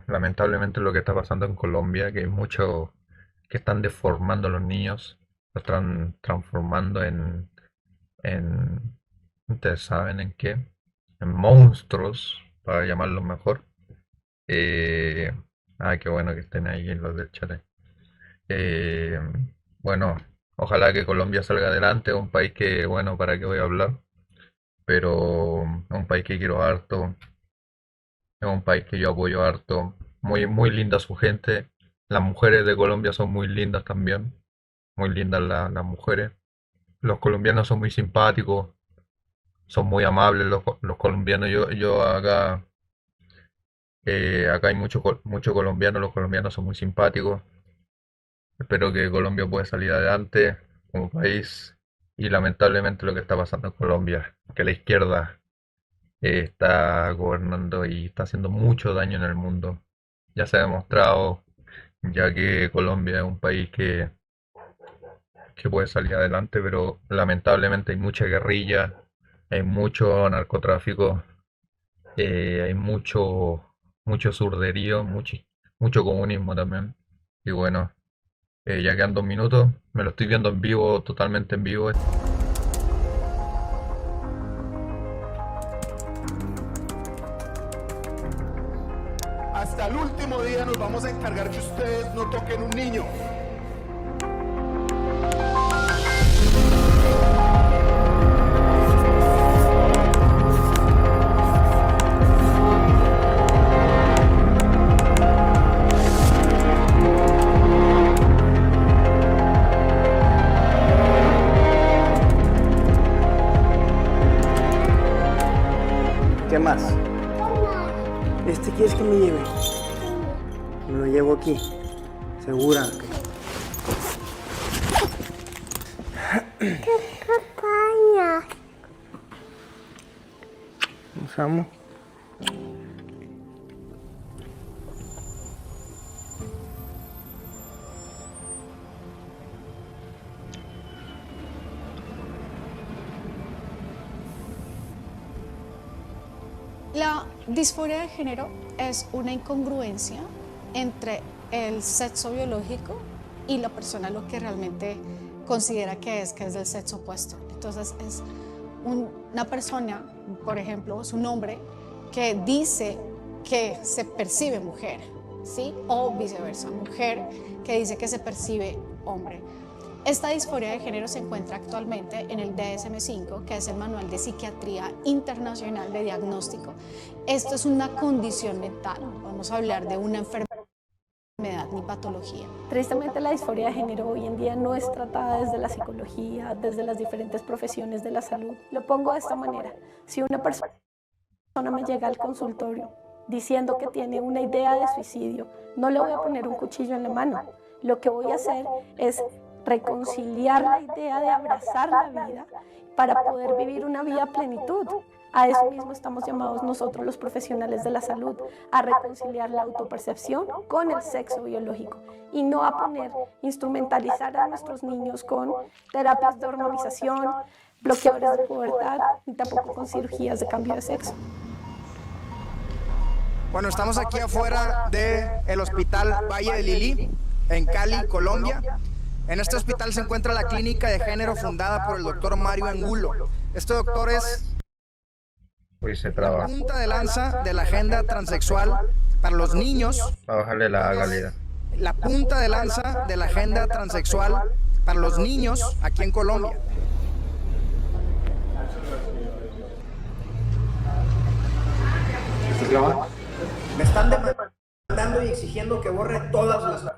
lamentablemente lo que está pasando en Colombia, que hay mucho que están deformando a los niños, los están transformando en, ustedes saben en qué, en monstruos, para llamarlos mejor. Eh, qué bueno que estén ahí en los del chat. Eh, bueno, ojalá que Colombia salga adelante, es un país que, bueno, para qué voy a hablar, pero es un país que quiero harto, es un país que yo apoyo harto, muy, muy linda su gente, las mujeres de Colombia son muy lindas también, muy lindas las mujeres, los colombianos son muy simpáticos, son muy amables los colombianos, yo acá, acá hay mucho colombiano, los colombianos son muy simpáticos. Espero que Colombia pueda salir adelante como país y lamentablemente lo que está pasando en Colombia, que la izquierda está gobernando y está haciendo mucho daño en el mundo. Ya se ha demostrado, ya que Colombia es un país que puede salir adelante, pero lamentablemente hay mucha guerrilla, hay mucho narcotráfico, hay mucho surderío, mucho comunismo también. Y bueno, ya quedan 2 minutos. Me lo estoy viendo en vivo, totalmente en vivo. Hasta el último día nos vamos a encargar que ustedes no toquen un niño. ¿Qué más? ¿Quieres que me lleve? Me lo llevo aquí. ¿Segura? ¡Qué papaya! ¿Nos amo? La disforia de género es una incongruencia entre el sexo biológico y la persona lo que realmente considera que es del sexo opuesto. Entonces es una persona, por ejemplo, es un hombre que dice que se percibe mujer, ¿sí? O viceversa, mujer que dice que se percibe hombre. Esta disforia de género se encuentra actualmente en el DSM-5, que es el Manual de Psiquiatría Internacional de Diagnóstico. Esto es una condición mental, vamos a hablar de una enfermedad ni patología. Tristemente la disforia de género hoy en día no es tratada desde la psicología, desde las diferentes profesiones de la salud. Lo pongo de esta manera: si una persona me llega al consultorio diciendo que tiene una idea de suicidio, no le voy a poner un cuchillo en la mano. Lo que voy a hacer es reconciliar la idea de abrazar la vida para poder vivir una vida a plenitud. A eso mismo estamos llamados nosotros los profesionales de la salud, a reconciliar la autopercepción con el sexo biológico y no a instrumentalizar a nuestros niños con terapias de hormonización, bloqueadores de pubertad, ni tampoco con cirugías de cambio de sexo. Bueno, estamos aquí afuera del Hospital Valle de Lili, en Cali, Colombia. En este hospital se encuentra la clínica de género fundada por el doctor Mario Angulo. Este doctor es la punta de lanza de la agenda transexual para los niños. Para bajarle la calidad. La punta de lanza de la agenda transexual para los niños aquí en Colombia. Me están demandando y exigiendo que borre todas las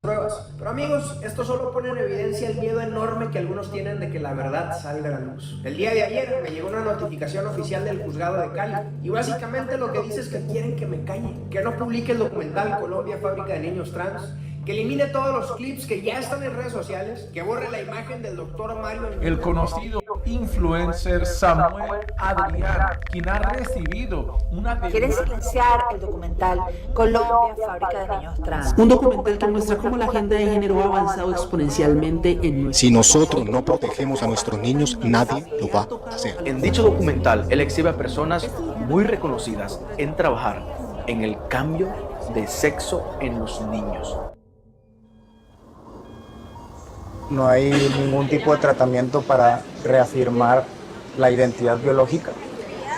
pruebas. Pero amigos, esto solo pone en evidencia el miedo enorme que algunos tienen de que la verdad salga a la luz. El día de ayer me llegó una notificación oficial del juzgado de Cali y básicamente lo que dice es que quieren que me calle, que no publique el documental Colombia, fábrica de niños trans, que elimine todos los clips que ya están en redes sociales, que borre la imagen del doctor Mario. El conocido influencer Samuel Adrián, quien ha recibido una... Quieren silenciar el documental Colombia, fábrica de niños trans. Un documental que muestra cómo la agenda de género ha avanzado exponencialmente en nuestro... Si nosotros no protegemos a nuestros niños, nadie lo va a hacer. En dicho documental, él exhibe a personas muy reconocidas en trabajar en el cambio de sexo en los niños. No hay ningún tipo de tratamiento para reafirmar la identidad biológica.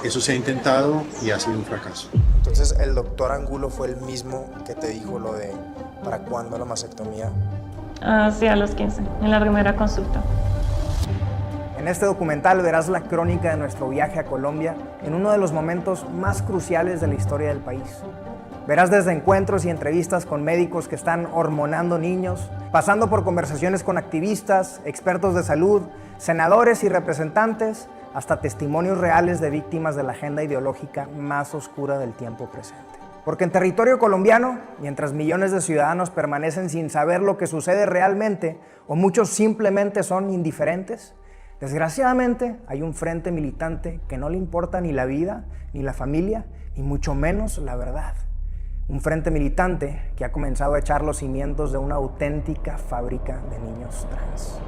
Eso se ha intentado y ha sido un fracaso. Entonces, ¿el doctor Angulo fue el mismo que te dijo lo de para cuándo la mastectomía? Sí, a los 15, en la primera consulta. En este documental verás la crónica de nuestro viaje a Colombia en uno de los momentos más cruciales de la historia del país. Verás desde encuentros y entrevistas con médicos que están hormonando niños, pasando por conversaciones con activistas, expertos de salud, senadores y representantes, hasta testimonios reales de víctimas de la agenda ideológica más oscura del tiempo presente. Porque en territorio colombiano, mientras millones de ciudadanos permanecen sin saber lo que sucede realmente, o muchos simplemente son indiferentes, desgraciadamente hay un frente militante que no le importa ni la vida, ni la familia, ni mucho menos la verdad. Un frente militante que ha comenzado a echar los cimientos de una auténtica fábrica de niños trans.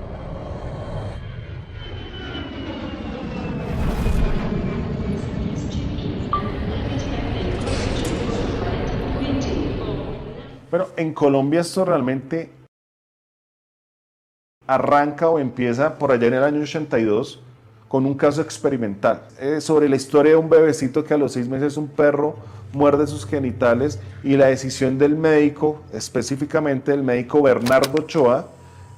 Bueno, en Colombia esto realmente arranca o empieza por allá en el año 82 con un caso experimental sobre la historia de un bebecito que a los 6 meses un perro muerde sus genitales y la decisión del médico, específicamente del médico Bernardo Ochoa,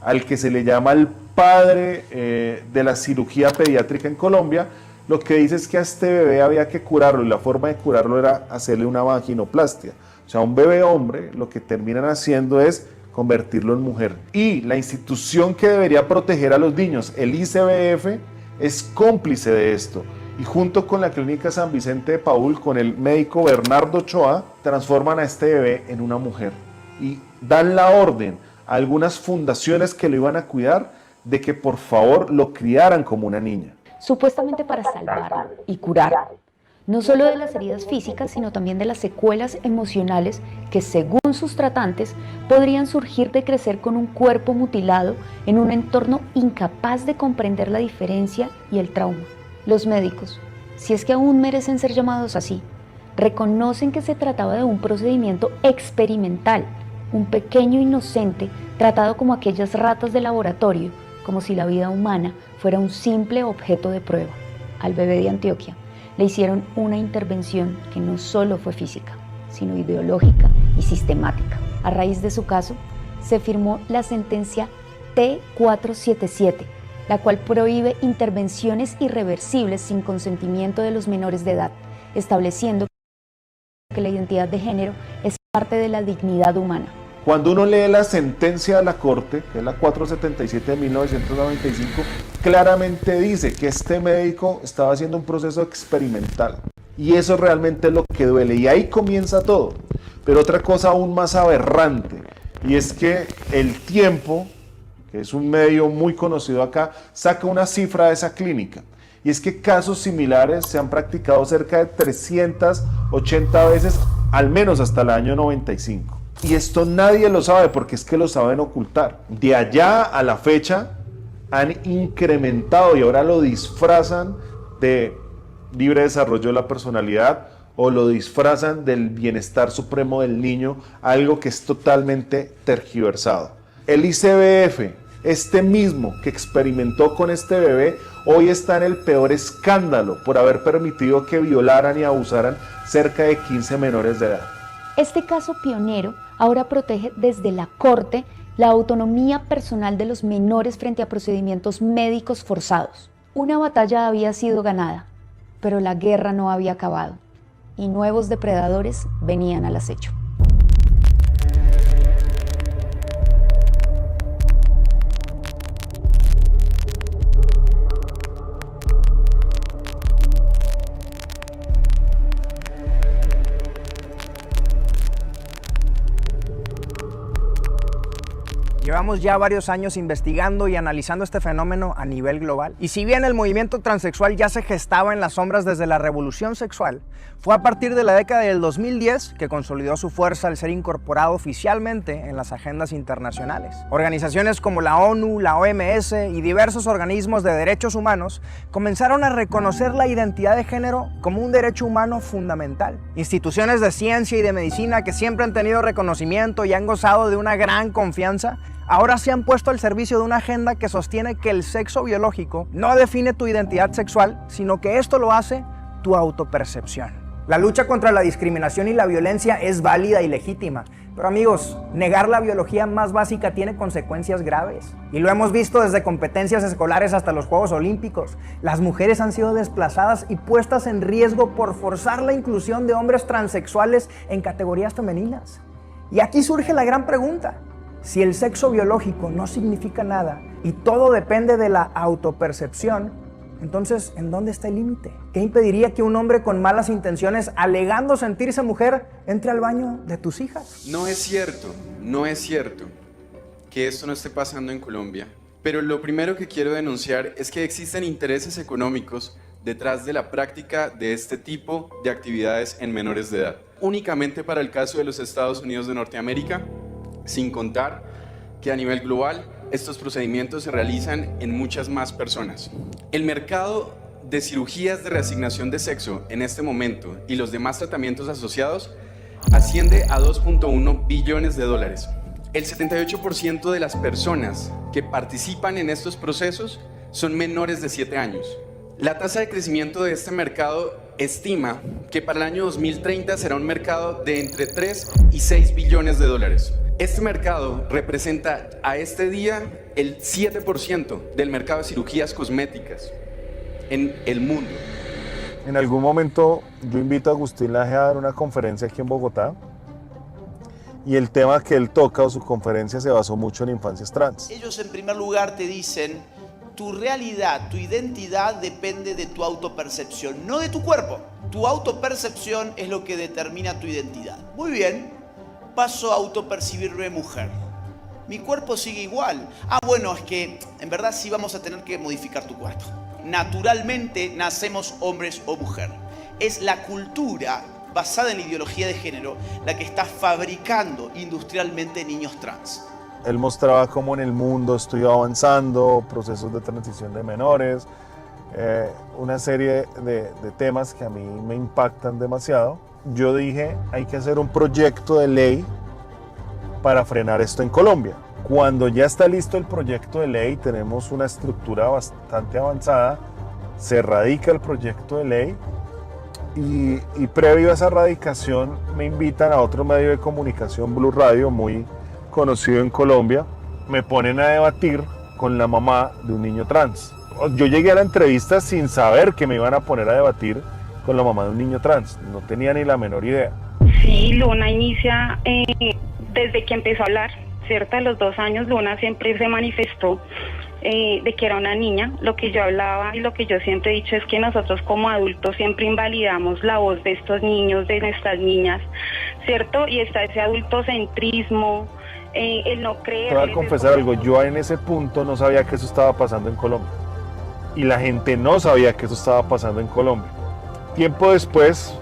al que se le llama el padre de la cirugía pediátrica en Colombia, lo que dice es que a este bebé había que curarlo y la forma de curarlo era hacerle una vaginoplastia. O sea, un bebé hombre lo que terminan haciendo es convertirlo en mujer. Y la institución que debería proteger a los niños, el ICBF, es cómplice de esto. Y junto con la Clínica San Vicente de Paúl, con el médico Bernardo Ochoa, transforman a este bebé en una mujer. Y dan la orden a algunas fundaciones que lo iban a cuidar de que por favor lo criaran como una niña. Supuestamente para salvarlo y curarlo. No solo de las heridas físicas, sino también de las secuelas emocionales que, según sus tratantes, podrían surgir de crecer con un cuerpo mutilado en un entorno incapaz de comprender la diferencia y el trauma. Los médicos, si es que aún merecen ser llamados así, reconocen que se trataba de un procedimiento experimental, un pequeño inocente tratado como aquellas ratas de laboratorio, como si la vida humana fuera un simple objeto de prueba. Al bebé de Antioquia le hicieron una intervención que no solo fue física, sino ideológica y sistemática. A raíz de su caso, se firmó la sentencia T477, la cual prohíbe intervenciones irreversibles sin consentimiento de los menores de edad, estableciendo que la identidad de género es parte de la dignidad humana. Cuando uno lee la sentencia de la Corte, que es la 477 de 1995, claramente dice que este médico estaba haciendo un proceso experimental. Y eso realmente es lo que duele. Y ahí comienza todo. Pero otra cosa aún más aberrante, y es que El Tiempo, que es un medio muy conocido acá, saca una cifra de esa clínica. Y es que casos similares se han practicado cerca de 380 veces, al menos hasta el año 95. Y esto nadie lo sabe porque es que lo saben ocultar. De allá a la fecha han incrementado y ahora lo disfrazan de libre desarrollo de la personalidad o lo disfrazan del bienestar supremo del niño, algo que es totalmente tergiversado. El ICBF, este mismo que experimentó con este bebé, hoy está en el peor escándalo por haber permitido que violaran y abusaran cerca de 15 menores de edad. Este caso pionero ahora protege desde la Corte la autonomía personal de los menores frente a procedimientos médicos forzados. Una batalla había sido ganada, pero la guerra no había acabado y nuevos depredadores venían al acecho. Llevamos ya varios años investigando y analizando este fenómeno a nivel global. Y si bien el movimiento transexual ya se gestaba en las sombras desde la revolución sexual, fue a partir de la década del 2010 que consolidó su fuerza al ser incorporado oficialmente en las agendas internacionales. Organizaciones como la ONU, la OMS y diversos organismos de derechos humanos comenzaron a reconocer la identidad de género como un derecho humano fundamental. Instituciones de ciencia y de medicina que siempre han tenido reconocimiento y han gozado de una gran confianza, ahora se han puesto al servicio de una agenda que sostiene que el sexo biológico no define tu identidad sexual, sino que esto lo hace tu autopercepción. La lucha contra la discriminación y la violencia es válida y legítima, pero amigos, negar la biología más básica tiene consecuencias graves. Y lo hemos visto desde competencias escolares hasta los Juegos Olímpicos. Las mujeres han sido desplazadas y puestas en riesgo por forzar la inclusión de hombres transexuales en categorías femeninas. Y aquí surge la gran pregunta: si el sexo biológico no significa nada y todo depende de la autopercepción, entonces, ¿en dónde está el límite? ¿Qué impediría que un hombre con malas intenciones, alegando sentirse mujer, entre al baño de tus hijas? No es cierto que esto no esté pasando en Colombia, pero lo primero que quiero denunciar es que existen intereses económicos detrás de la práctica de este tipo de actividades en menores de edad. Únicamente para el caso de los Estados Unidos de Norteamérica, sin contar que a nivel global estos procedimientos se realizan en muchas más personas. El mercado de cirugías de reasignación de sexo en este momento y los demás tratamientos asociados asciende a 2.1 billones de dólares. El 78% de las personas que participan en estos procesos son menores de 7 años. La tasa de crecimiento de este mercado estima que para el año 2030 será un mercado de entre 3 y 6 billones de dólares. Este mercado representa a este día el 7% del mercado de cirugías cosméticas en el mundo. En algún momento yo invito a Agustín Laje a dar una conferencia aquí en Bogotá y el tema que él toca o su conferencia se basó mucho en infancias trans. Ellos en primer lugar te dicen: tu realidad, tu identidad depende de tu autopercepción, no de tu cuerpo. Tu autopercepción es lo que determina tu identidad. Muy bien, paso a autopercibirme mujer. Mi cuerpo sigue igual. Bueno, es que en verdad sí vamos a tener que modificar tu cuerpo. Naturalmente nacemos hombres o mujer. Es la cultura basada en la ideología de género la que está fabricando industrialmente niños trans. Él mostraba cómo en el mundo estoy avanzando, procesos de transición de menores, una serie de temas que a mí me impactan demasiado. Yo dije, hay que hacer un proyecto de ley para frenar esto en Colombia. Cuando ya está listo el proyecto de ley, tenemos una estructura bastante avanzada, se radica el proyecto de ley y previo a esa radicación me invitan a otro medio de comunicación, Blue Radio, muy conocido en Colombia, me ponen a debatir con la mamá de un niño trans. Yo llegué a la entrevista sin saber que me iban a poner a debatir con la mamá de un niño trans, no tenía ni la menor idea. Sí, Luna inicia desde que empezó a hablar, ¿cierto? A los 2 años Luna siempre se manifestó de que era una niña. Lo que yo hablaba y lo que yo siempre he dicho es que nosotros como adultos siempre invalidamos la voz de estos niños, de nuestras niñas, ¿cierto? Y está ese adultocentrismo, el no creer. Te voy a confesar algo, yo en ese punto no sabía que eso estaba pasando en Colombia y la gente no sabía que eso estaba pasando en Colombia. Tiempo después,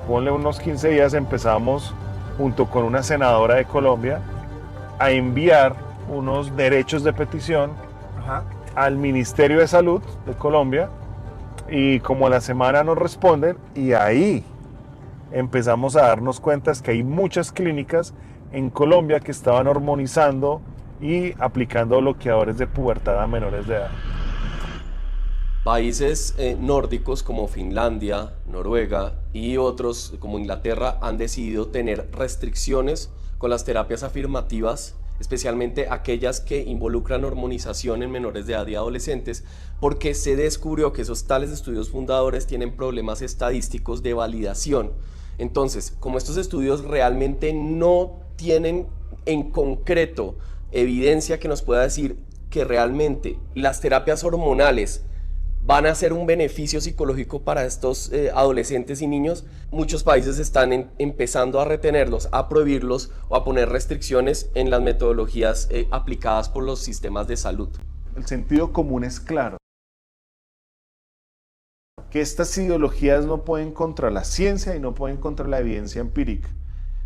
ponle unos 15 días, empezamos junto con una senadora de Colombia a enviar unos derechos de petición al Ministerio de Salud de Colombia y como a la semana nos responden y ahí empezamos a darnos cuenta que hay muchas clínicas en Colombia que estaban hormonizando y aplicando bloqueadores de pubertad a menores de edad. Países nórdicos como Finlandia, Noruega y otros como Inglaterra han decidido tener restricciones con las terapias afirmativas, especialmente aquellas que involucran hormonización en menores de edad y adolescentes, porque se descubrió que esos tales estudios fundadores tienen problemas estadísticos de validación. Entonces, como estos estudios realmente no tienen en concreto evidencia que nos pueda decir que realmente las terapias hormonales van a ser un beneficio psicológico para estos adolescentes y niños. Muchos países están empezando a retenerlos, a prohibirlos o a poner restricciones en las metodologías aplicadas por los sistemas de salud. El sentido común es claro. Que estas ideologías no pueden contra la ciencia y no pueden contra la evidencia empírica.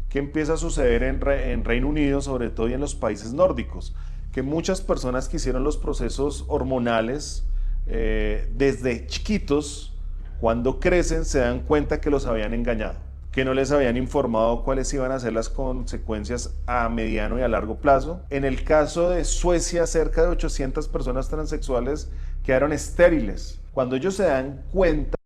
¿Qué empieza a suceder en Reino Unido, sobre todo y en los países nórdicos? Que muchas personas que hicieron los procesos hormonales desde chiquitos, cuando crecen se dan cuenta que los habían engañado, que no les habían informado cuáles iban a ser las consecuencias a mediano y a largo plazo. En el caso de Suecia, cerca de 800 personas transexuales quedaron estériles. Cuando ellos se dan cuenta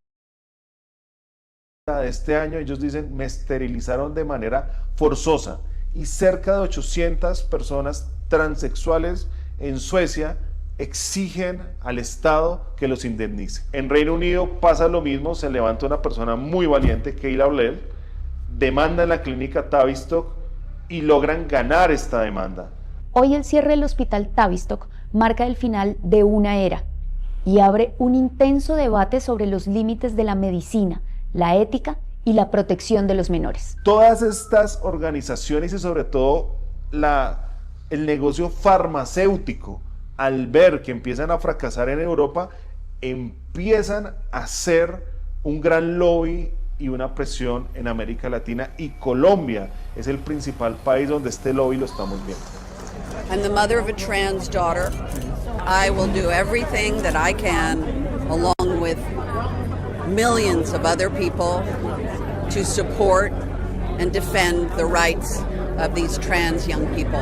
de este año, ellos dicen, me esterilizaron de manera forzosa, y cerca de 800 personas transexuales en Suecia exigen al Estado que los indemnice. En Reino Unido pasa lo mismo, se levanta una persona muy valiente, Kayla Blel, demanda en la clínica Tavistock y logran ganar esta demanda. Hoy el cierre del hospital Tavistock marca el final de una era y abre un intenso debate sobre los límites de la medicina, la ética y la protección de los menores. Todas estas organizaciones y sobre todo el negocio farmacéutico, al ver que empiezan a fracasar en Europa, empiezan a hacer un gran lobby y una presión en América Latina, y Colombia es el principal país donde este lobby lo estamos viendo. I'm the mother of a trans daughter. I will do everything that I can, along with millions of other people, to support and defend the rights of these trans young people.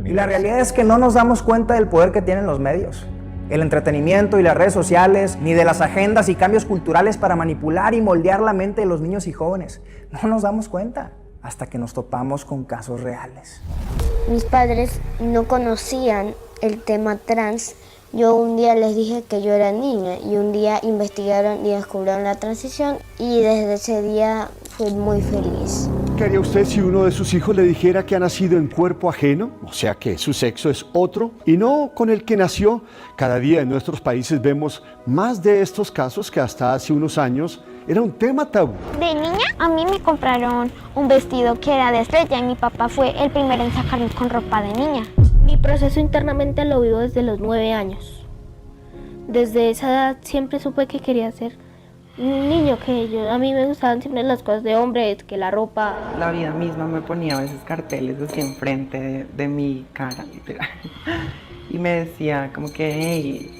Y la realidad es que no nos damos cuenta del poder que tienen los medios, el entretenimiento y las redes sociales, ni de las agendas y cambios culturales para manipular y moldear la mente de los niños y jóvenes. No nos damos cuenta hasta que nos topamos con casos reales. Mis padres no conocían el tema trans. Yo un día les dije que yo era niña y un día investigaron y descubrieron la transición, y desde ese día fui muy feliz. ¿Qué haría usted si uno de sus hijos le dijera que ha nacido en cuerpo ajeno? O sea que su sexo es otro y no con el que nació. Cada día en nuestros países vemos más de estos casos que hasta hace unos años era un tema tabú. De niña a mí me compraron un vestido que era de estrella y mi papá fue el primero en sacarme con ropa de niña. Mi proceso internamente lo vivo desde los 9 años. Desde esa edad siempre supe que quería ser un niño, a mí me gustaban siempre las cosas de hombres, que la ropa. La vida misma me ponía a veces carteles así enfrente de mi cara, literal. Y me decía como que,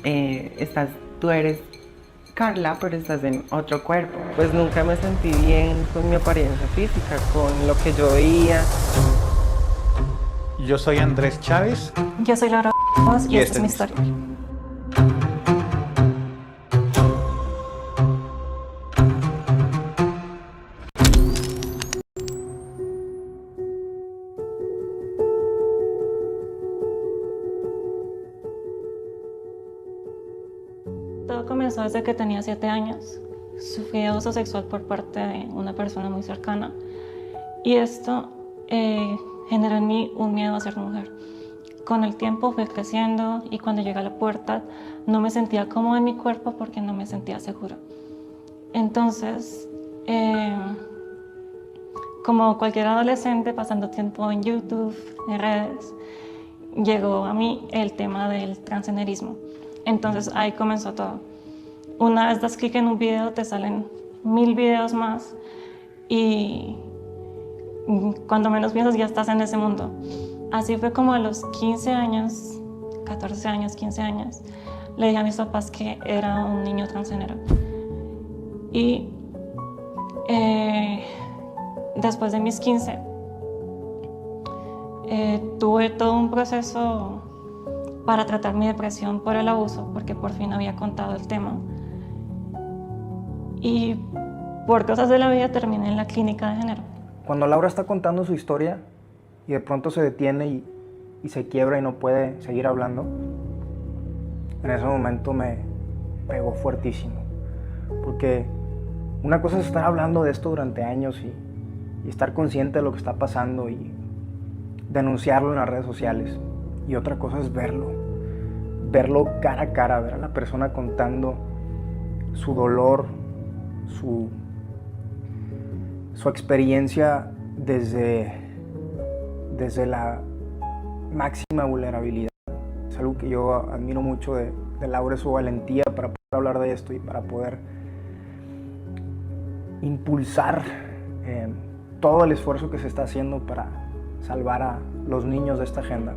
hey, tú eres Carla, pero estás en otro cuerpo. Pues nunca me sentí bien con mi apariencia física, con lo que yo veía. Yo soy Andrés Chávez. Yo soy Laura y esta es mi historia. Todo comenzó desde que tenía 7 años. Sufrí abuso sexual por parte de una persona muy cercana y esto generó en mí un miedo a ser mujer. Con el tiempo fui creciendo y cuando llegué a la pubertad no me sentía cómoda en mi cuerpo porque no me sentía segura. Entonces, como cualquier adolescente pasando tiempo en YouTube, en redes, llegó a mí el tema del transgenerismo. Entonces ahí comenzó todo. Una vez das clic en un video te salen 1000 videos más y cuando menos piensas ya estás en ese mundo. Así fue como a los 15 años, 14 años, 15 años, le dije a mis papás que era un niño transgénero. Y después de mis 15, tuve todo un proceso para tratar mi depresión por el abuso, porque por fin había contado el tema. Y por cosas de la vida terminé en la clínica de género. Cuando Laura está contando su historia y de pronto se detiene y se quiebra y no puede seguir hablando, en ese momento me pegó fuertísimo. Porque una cosa es estar hablando de esto durante años y estar consciente de lo que está pasando y denunciarlo en las redes sociales. Y otra cosa es verlo cara a cara, ver a la persona contando su dolor, su experiencia desde la máxima vulnerabilidad. Es algo que yo admiro mucho de Laura, su valentía para poder hablar de esto y para poder impulsar todo el esfuerzo que se está haciendo para salvar a los niños de esta agenda.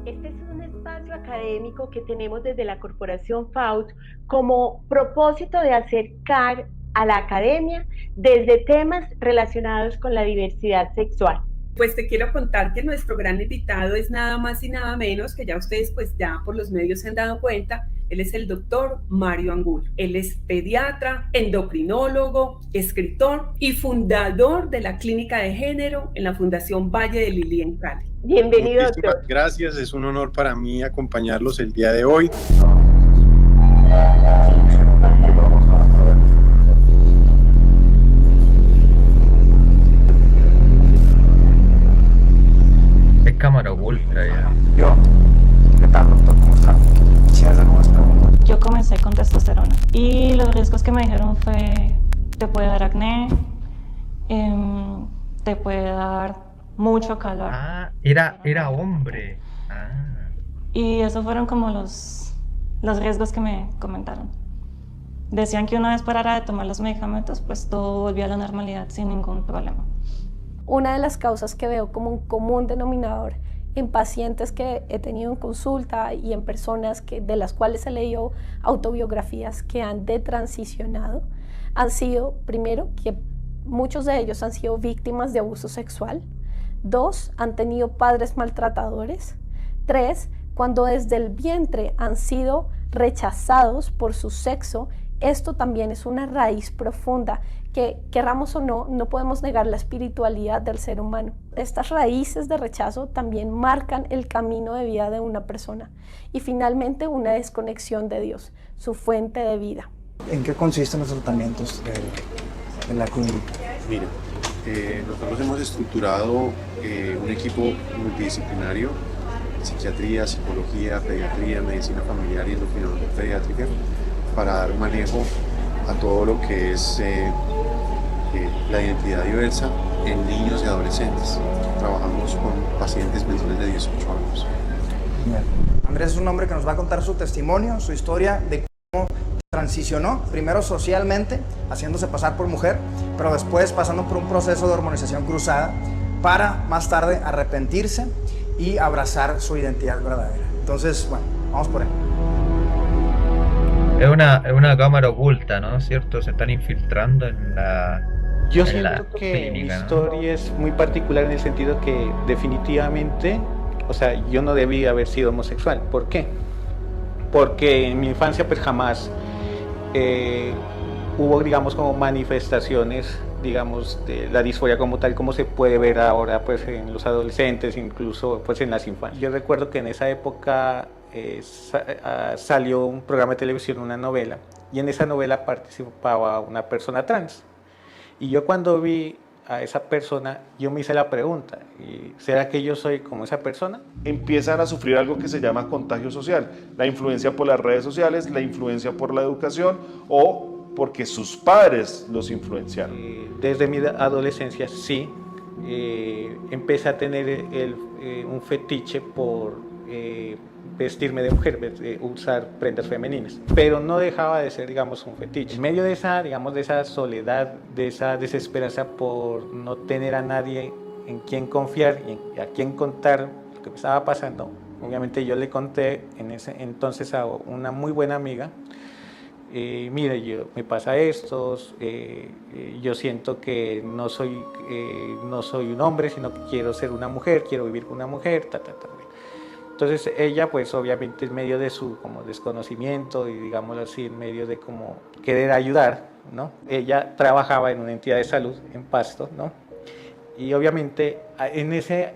Este es un espacio académico que tenemos desde la Corporación FAUT como propósito de acercar a la academia desde temas relacionados con la diversidad sexual. Pues te quiero contar que nuestro gran invitado es nada más y nada menos, que ya ustedes pues ya por los medios se han dado cuenta, él es el doctor Mario Angulo. Él es pediatra, endocrinólogo, escritor y fundador de la Clínica de Género en la Fundación Valle de Lili en Cali. Bienvenido, Muchísimas doctor. Gracias, es un honor para mí acompañarlos el día de hoy. Es cámara oculta ya. ¿Qué tal, doctor? ¿Cómo está? Yo comencé con testosterona y los riesgos que me dijeron fue: te puede dar acné, te puede dar mucho calor. Ah, era hombre. Ah. Y esos fueron como los riesgos que me comentaron. Decían que una vez parara de tomar los medicamentos, pues todo volvía a la normalidad sin ningún problema. Una de las causas que veo como un común denominador en pacientes que he tenido en consulta y en personas de las cuales he leído autobiografías que han detransicionado, han sido, primero, que muchos de ellos han sido víctimas de abuso sexual. 2, han tenido padres maltratadores. 3, cuando desde el vientre han sido rechazados por su sexo. Esto también es una raíz profunda que, querramos o no, no podemos negar la espiritualidad del ser humano. Estas raíces de rechazo también marcan el camino de vida de una persona. Y finalmente, una desconexión de Dios, su fuente de vida. ¿En qué consisten los tratamientos de la clínica? Mira, nosotros hemos estructurado un equipo multidisciplinario: psiquiatría, psicología, pediatría, medicina familiar y endocrinología pediátrica, para dar manejo a todo lo que es la identidad diversa en niños y adolescentes. Trabajamos con pacientes menores de 18 años. Bien. Andrés es un hombre que nos va a contar su testimonio, su historia de cómo transicionó, primero socialmente, haciéndose pasar por mujer, pero después pasando por un proceso de hormonización cruzada para más tarde arrepentirse y abrazar su identidad verdadera. Entonces, bueno, vamos por él. Es una cámara oculta, ¿no? ¿Cierto? Se están infiltrando en la Yo en siento la que clínica, mi ¿no? historia es muy particular en el sentido que definitivamente, o sea, yo no debí haber sido homosexual. ¿Por qué? Porque en mi infancia pues jamás hubo, digamos, como manifestaciones, digamos, de la disforia como tal, como se puede ver ahora pues en los adolescentes, incluso pues en las infancias. Yo recuerdo que en esa época salió un programa de televisión, una novela, y en esa novela participaba una persona trans. Y yo cuando vi a esa persona, yo me hice la pregunta: ¿será que yo soy como esa persona? Empiezan a sufrir algo que se llama contagio social, la influencia por las redes sociales, la influencia por la educación o porque sus padres los influenciaron. Desde mi adolescencia sí, empecé a tener un fetiche por vestirme de mujer, usar prendas femeninas, pero no dejaba de ser, digamos, un fetiche. En medio de esa, digamos, de esa soledad, de esa desesperanza por no tener a nadie en quien confiar y a quien contar lo que me estaba pasando, obviamente yo le conté en ese entonces a una muy buena amiga: mire, me pasa esto, yo siento que no soy un hombre, sino que quiero ser una mujer, quiero vivir con una mujer, Entonces ella, pues obviamente en medio de su como desconocimiento y digámoslo así, en medio de como querer ayudar, ¿no? Ella trabajaba en una entidad de salud en Pasto, ¿no? Y obviamente en ese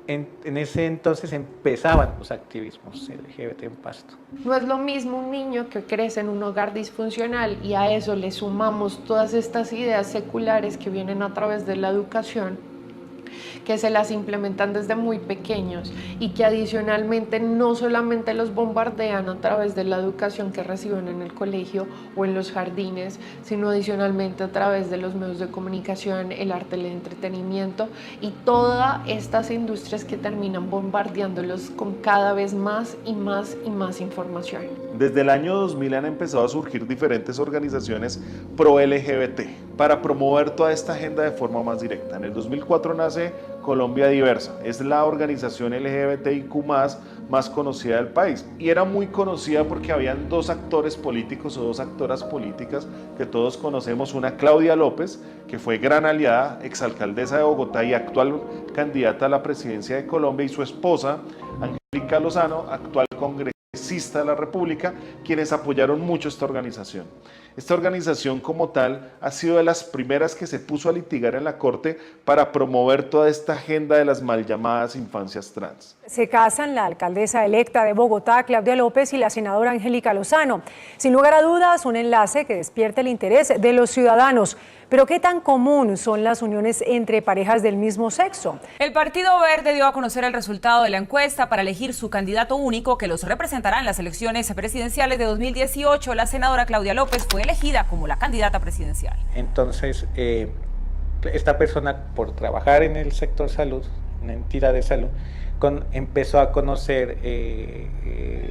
en ese entonces empezaban los activismos LGBT en Pasto. No es lo mismo un niño que crece en un hogar disfuncional y a eso le sumamos todas estas ideas seculares que vienen a través de la educación, que se las implementan desde muy pequeños y que adicionalmente no solamente los bombardean a través de la educación que reciben en el colegio o en los jardines, sino adicionalmente a través de los medios de comunicación, el arte, el entretenimiento y todas estas industrias que terminan bombardeándolos con cada vez más y más y más información. Desde el año 2000 han empezado a surgir diferentes organizaciones pro-LGBT para promover toda esta agenda de forma más directa. En el 2004 nace Colombia Diversa, es la organización LGBTIQ+, más conocida del país, y era muy conocida porque habían dos actores políticos o dos actoras políticas que todos conocemos, una Claudia López, que fue gran aliada, exalcaldesa de Bogotá y actual candidata a la presidencia de Colombia, y su esposa, Angélica Lozano, actual congresista de la República, quienes apoyaron mucho esta organización. Esta organización como tal ha sido de las primeras que se puso a litigar en la Corte para promover toda esta agenda de las mal llamadas infancias trans. Se casan la alcaldesa electa de Bogotá, Claudia López, y la senadora Angélica Lozano. Sin lugar a dudas, un enlace que despierta el interés de los ciudadanos. Pero ¿qué tan común son las uniones entre parejas del mismo sexo? El Partido Verde dio a conocer el resultado de la encuesta para elegir su candidato único que los representará en las elecciones presidenciales de 2018. La senadora Claudia López fue elegida como la candidata presidencial. Entonces, esta persona, por trabajar en el sector salud, una entidad de salud, empezó a conocer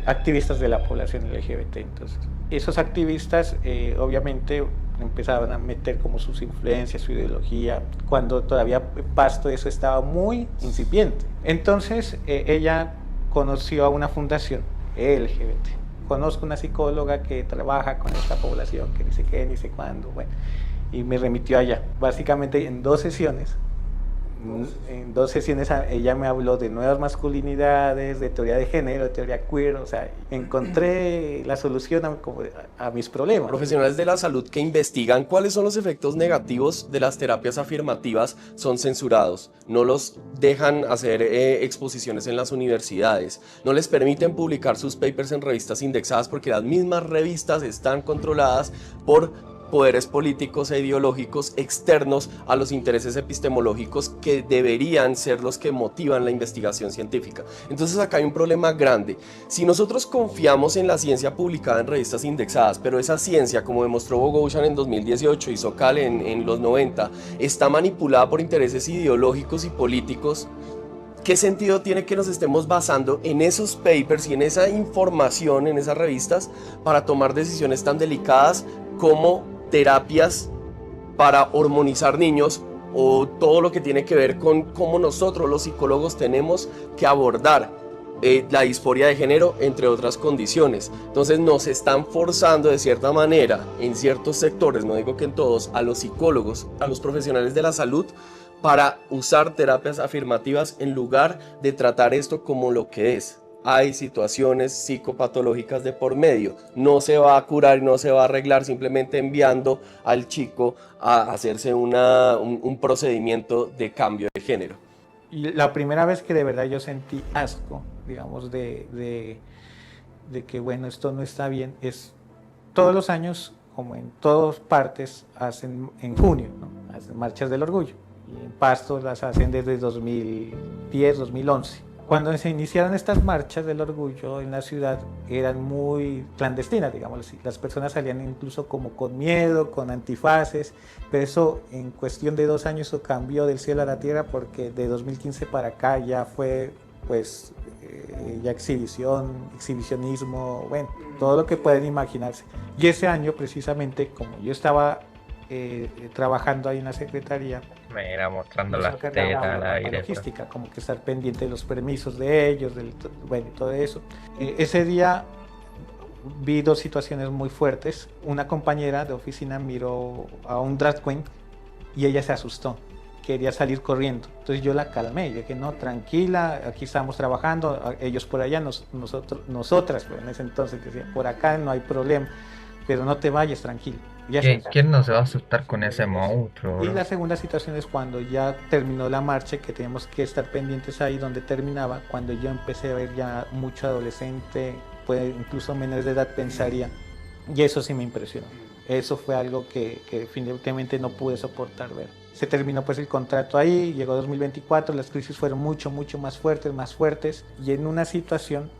activistas de la población LGBT. Entonces, esos activistas obviamente empezaban a meter como sus influencias, su ideología, cuando todavía Pasto eso estaba muy incipiente. Entonces ella conoció a una fundación LGBT. Conozco una psicóloga que trabaja con esta población, que ni sé qué, ni sé cuándo, bueno, y me remitió allá. Básicamente en dos sesiones ella me habló de nuevas masculinidades, de teoría de género, de teoría queer, o sea, encontré la solución a mis problemas. Profesionales de la salud que investigan cuáles son los efectos negativos de las terapias afirmativas son censurados, no los dejan hacer exposiciones en las universidades, no les permiten publicar sus papers en revistas indexadas porque las mismas revistas están controladas por poderes políticos e ideológicos externos a los intereses epistemológicos que deberían ser los que motivan la investigación científica. Entonces acá hay un problema grande. Si nosotros confiamos en la ciencia publicada en revistas indexadas, pero esa ciencia, como demostró Boghossian en 2018 y Sokal en los 90, está manipulada por intereses ideológicos y políticos, ¿qué sentido tiene que nos estemos basando en esos papers y en esa información, en esas revistas, para tomar decisiones tan delicadas como terapias para hormonizar niños o todo lo que tiene que ver con cómo nosotros los psicólogos tenemos que abordar la disforia de género, entre otras condiciones? Entonces nos están forzando de cierta manera en ciertos sectores, no digo que en todos, a los psicólogos, a los profesionales de la salud, para usar terapias afirmativas en lugar de tratar esto como lo que es. Hay situaciones psicopatológicas de por medio, no se va a curar y no se va a arreglar simplemente enviando al chico a hacerse un procedimiento de cambio de género. Y la primera vez que de verdad yo sentí asco, digamos, de que bueno, esto no está bien, es todos los años, como en todas partes, hacen en junio, ¿no? Hacen marchas del orgullo, y en Pasto las hacen desde 2010, 2011. Cuando se iniciaron estas marchas del orgullo en la ciudad eran muy clandestinas, digamos así. Las personas salían incluso como con miedo, con antifaces, pero eso en cuestión de 2 años eso cambió del cielo a la tierra, porque de 2015 para acá ya fue pues ya exhibicionismo, bueno, todo lo que pueden imaginarse. Y ese año precisamente, como yo estaba trabajando ahí en la secretaría, me era mostrando las tetas al aire. Logística, como que estar pendiente de los permisos de ellos, bueno, todo eso. Ese día vi 2 situaciones muy fuertes. Una compañera de oficina miró a un drag queen y ella se asustó, quería salir corriendo. Entonces yo la calmé, yo dije, no, tranquila, aquí estamos trabajando, ellos por allá, nosotras, pues, en ese entonces, decía, por acá no hay problema, pero no te vayas, tranquilo. ¿Quién no se va a asustar con ese monstruo, bro? Y la segunda situación es cuando ya terminó la marcha, que teníamos que estar pendientes ahí donde terminaba, cuando yo empecé a ver ya mucho adolescente, pues incluso menores de edad pensaría, y eso sí me impresionó. Eso fue algo que definitivamente no pude soportar ver. Se terminó pues el contrato ahí, llegó 2024, las crisis fueron mucho más fuertes, y en una situación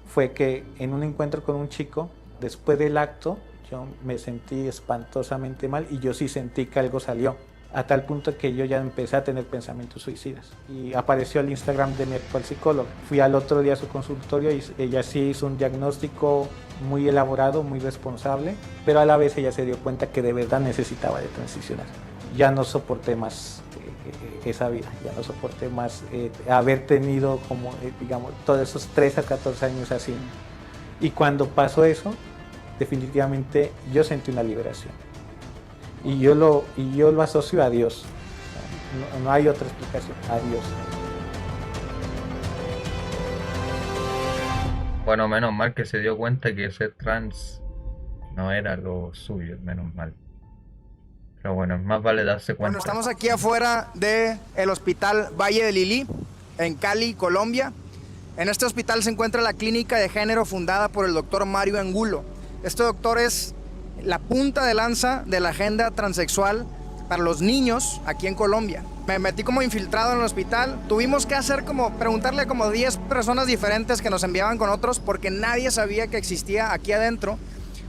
fue que en un encuentro con un chico, después del acto, yo me sentí espantosamente mal y yo sí sentí que algo salió, a tal punto que yo ya empecé a tener pensamientos suicidas. Y apareció el Instagram de mi actual psicóloga. Fui al otro día a su consultorio y ella sí hizo un diagnóstico muy elaborado, muy responsable, pero a la vez ella se dio cuenta que de verdad necesitaba de transicionar. Ya no soporté más esa vida, ya no soporté más haber tenido como, digamos, todos esos 13 a 14 años así. Y cuando pasó eso, definitivamente yo sentí una liberación. Y yo lo asocio a Dios. No hay otra explicación, a Dios. Bueno, menos mal que se dio cuenta que ser trans no era lo suyo, menos mal. Pero bueno, más vale darse cuenta. Bueno, estamos aquí afuera del Hospital Valle de Lili, en Cali, Colombia. En este hospital se encuentra la clínica de género fundada por el doctor Mario Angulo. Este doctor es la punta de lanza de la agenda transexual para los niños aquí en Colombia. Me metí como infiltrado en el hospital. Tuvimos que preguntarle a 10 personas diferentes que nos enviaban con otros porque nadie sabía que existía aquí adentro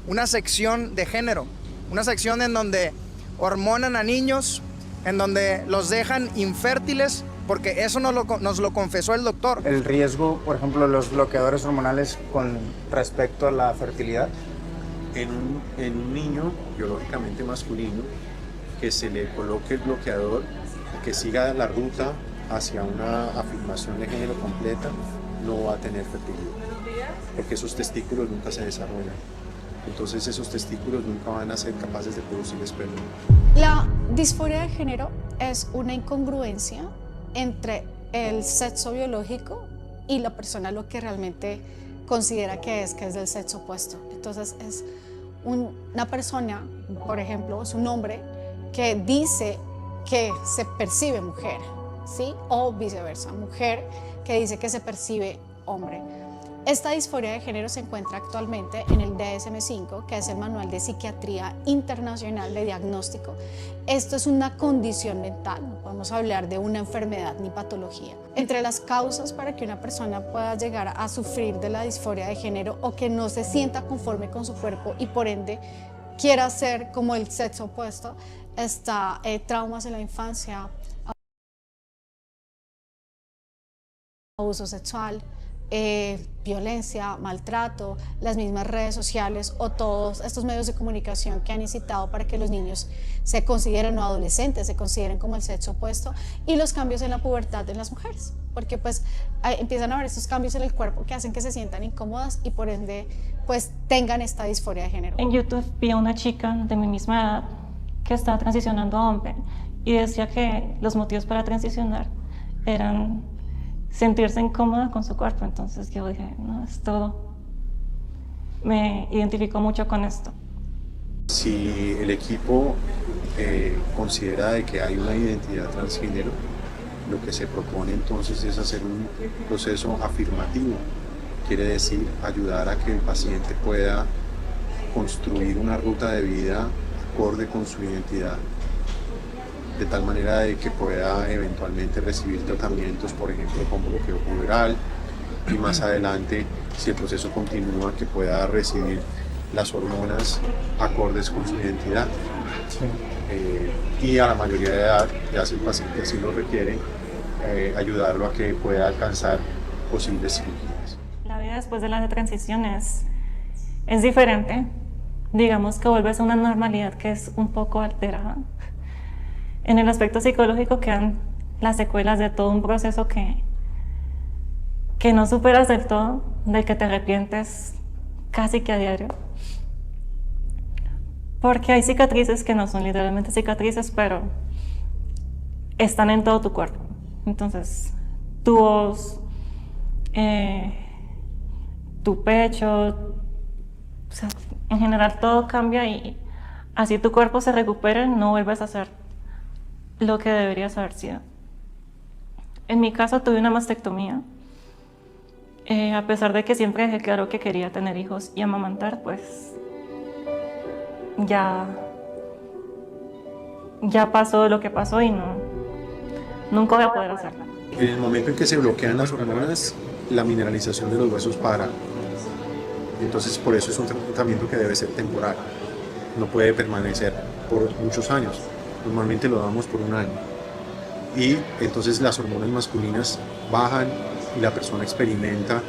una sección de género. Una sección en donde hormonan a niños, en donde los dejan infértiles, porque eso nos lo confesó el doctor. El riesgo, por ejemplo, de los bloqueadores hormonales con respecto a la fertilidad. En un niño biológicamente masculino, que se le coloque el bloqueador y que siga la ruta hacia una afirmación de género completa, no va a tener fertilidad, porque esos testículos nunca se desarrollan. Entonces esos testículos nunca van a ser capaces de producir esperma. La disforia de género es una incongruencia entre el sexo biológico y la persona lo que realmente considera que es del sexo opuesto. Entonces es una persona, por ejemplo, es un hombre que dice que se percibe mujer, ¿sí? O viceversa, mujer que dice que se percibe hombre. Esta disforia de género se encuentra actualmente en el DSM-5, que es el Manual de Psiquiatría Internacional de Diagnóstico. Esto es una condición mental, no podemos hablar de una enfermedad ni patología. Entre las causas para que una persona pueda llegar a sufrir de la disforia de género o que no se sienta conforme con su cuerpo y por ende quiera ser como el sexo opuesto, está traumas en la infancia, abuso sexual, violencia, maltrato, las mismas redes sociales o todos estos medios de comunicación que han incitado para que los niños se consideren, o adolescentes se consideren como el sexo opuesto, y los cambios en la pubertad en las mujeres, porque pues empiezan a haber estos cambios en el cuerpo que hacen que se sientan incómodas y por ende pues tengan esta disforia de género. En YouTube vi a una chica de mi misma edad que estaba transicionando a hombre y decía que los motivos para transicionar eran sentirse incómoda con su cuerpo. Entonces yo dije, no, es todo. Me identifico mucho con esto. Si el equipo considera de que hay una identidad transgénero, lo que se propone entonces es hacer un proceso afirmativo. Quiere decir ayudar a que el paciente pueda construir una ruta de vida acorde con su identidad, de tal manera de que pueda eventualmente recibir tratamientos, por ejemplo, con bloqueo puberal, y más adelante, si el proceso continúa, que pueda recibir las hormonas acordes con su identidad. Sí. Y a la mayoría de edad, ya si el paciente así lo requiere, ayudarlo a que pueda alcanzar posibles cirugías. La vida después de la transición es diferente. Digamos que vuelves a una normalidad que es un poco alterada. En el aspecto psicológico quedan las secuelas de todo un proceso que no superas del todo, del que te arrepientes casi que a diario. Porque hay cicatrices que no son literalmente cicatrices, pero están en todo tu cuerpo. Entonces, tu voz, tu pecho, o sea, en general todo cambia y así tu cuerpo se recupere, no vuelves a hacer lo que deberías haber sido. En mi caso tuve una mastectomía. A pesar de que siempre dejé claro que quería tener hijos y amamantar, pues ya pasó lo que pasó y nunca voy a poder hacerlo. En el momento en que se bloquean las hormonas, la mineralización de los huesos para. Entonces, por eso es un tratamiento que debe ser temporal. No puede permanecer por muchos años. Normalmente lo damos por 1 año. Y entonces las hormonas masculinas bajan y la persona experimenta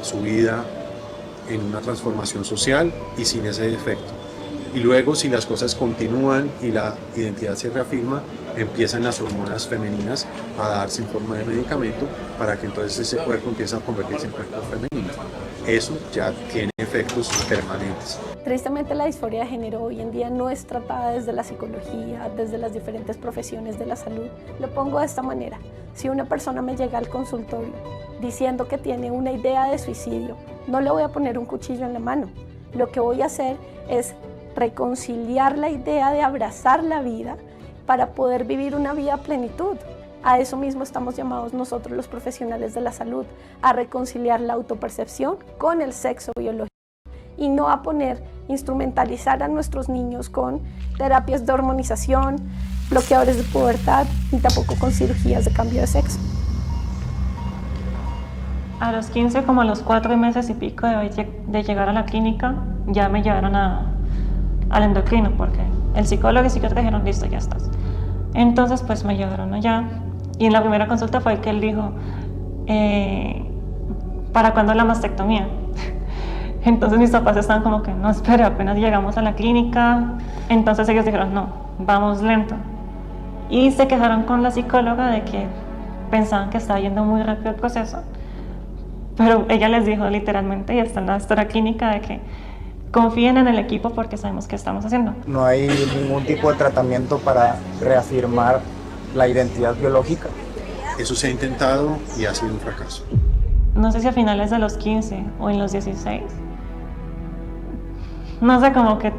su vida en una transformación social y sin ese defecto. Y luego, si las cosas continúan y la identidad se reafirma, empiezan las hormonas femeninas a darse en forma de medicamento para que entonces ese cuerpo empiece a convertirse en cuerpo femenino. Eso ya tiene efectos permanentes. Tristemente, la disforia de género hoy en día no es tratada desde la psicología, desde las diferentes profesiones de la salud. Lo pongo de esta manera: si una persona me llega al consultorio diciendo que tiene una idea de suicidio, no le voy a poner un cuchillo en la mano. Lo que voy a hacer es reconciliar la idea de abrazar la vida para poder vivir una vida a plenitud. A eso mismo estamos llamados nosotros los profesionales de la salud, a reconciliar la autopercepción con el sexo biológico y no a instrumentalizar a nuestros niños con terapias de hormonización, bloqueadores de pubertad y tampoco con cirugías de cambio de sexo. A los 15, como a los 4 meses y pico de llegar a la clínica, ya me llevaron al endocrino, porque el psicólogo y psiquiatra dijeron: listo, ya estás. Entonces pues me llevaron allá, y en la primera consulta fue que él dijo: ¿para cuándo la mastectomía? Entonces mis papás estaban como que: no, espere, apenas llegamos a la clínica. Entonces ellos dijeron: no, vamos lento. Y se quejaron con la psicóloga de que pensaban que estaba yendo muy rápido el proceso, pero ella les dijo literalmente, y está en la historia clínica, de que confíen en el equipo porque sabemos qué estamos haciendo. No hay ningún tipo de tratamiento para reafirmar la identidad biológica. Eso se ha intentado y ha sido un fracaso. No sé si a finales de los 15 o en los 16. No sé, como que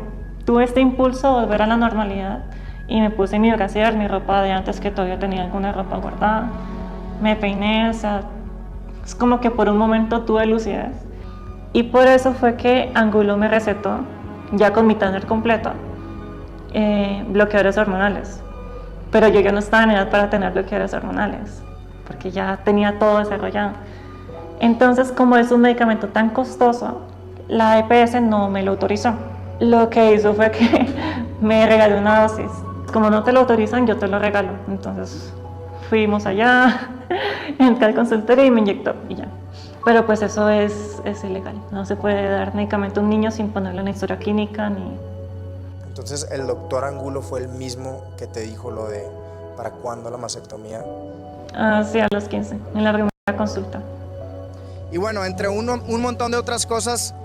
tuve este impulso de volver a la normalidad y me puse mi brasier, mi ropa de antes, que todavía tenía alguna ropa guardada. Me peiné, o sea, es como que por un momento tuve lucidez. Y por eso fue que Angulo me recetó, ya con mi Tanner completo, bloqueadores hormonales. Pero yo ya no estaba en edad para tener bloqueadores hormonales, porque ya tenía todo desarrollado. Entonces, como es un medicamento tan costoso, la EPS no me lo autorizó. Lo que hizo fue que me regaló una dosis. Como no te lo autorizan, yo te lo regalo. Entonces fuimos allá, entré al consultorio y me inyectó y ya. Pero pues eso es ilegal. No se puede dar medicamento a un niño sin ponerle una historia clínica ni... Entonces, ¿el doctor Angulo fue el mismo que te dijo lo de para cuándo la mastectomía? Sí, a los 15, en la primera consulta. Y bueno, entre un montón de otras cosas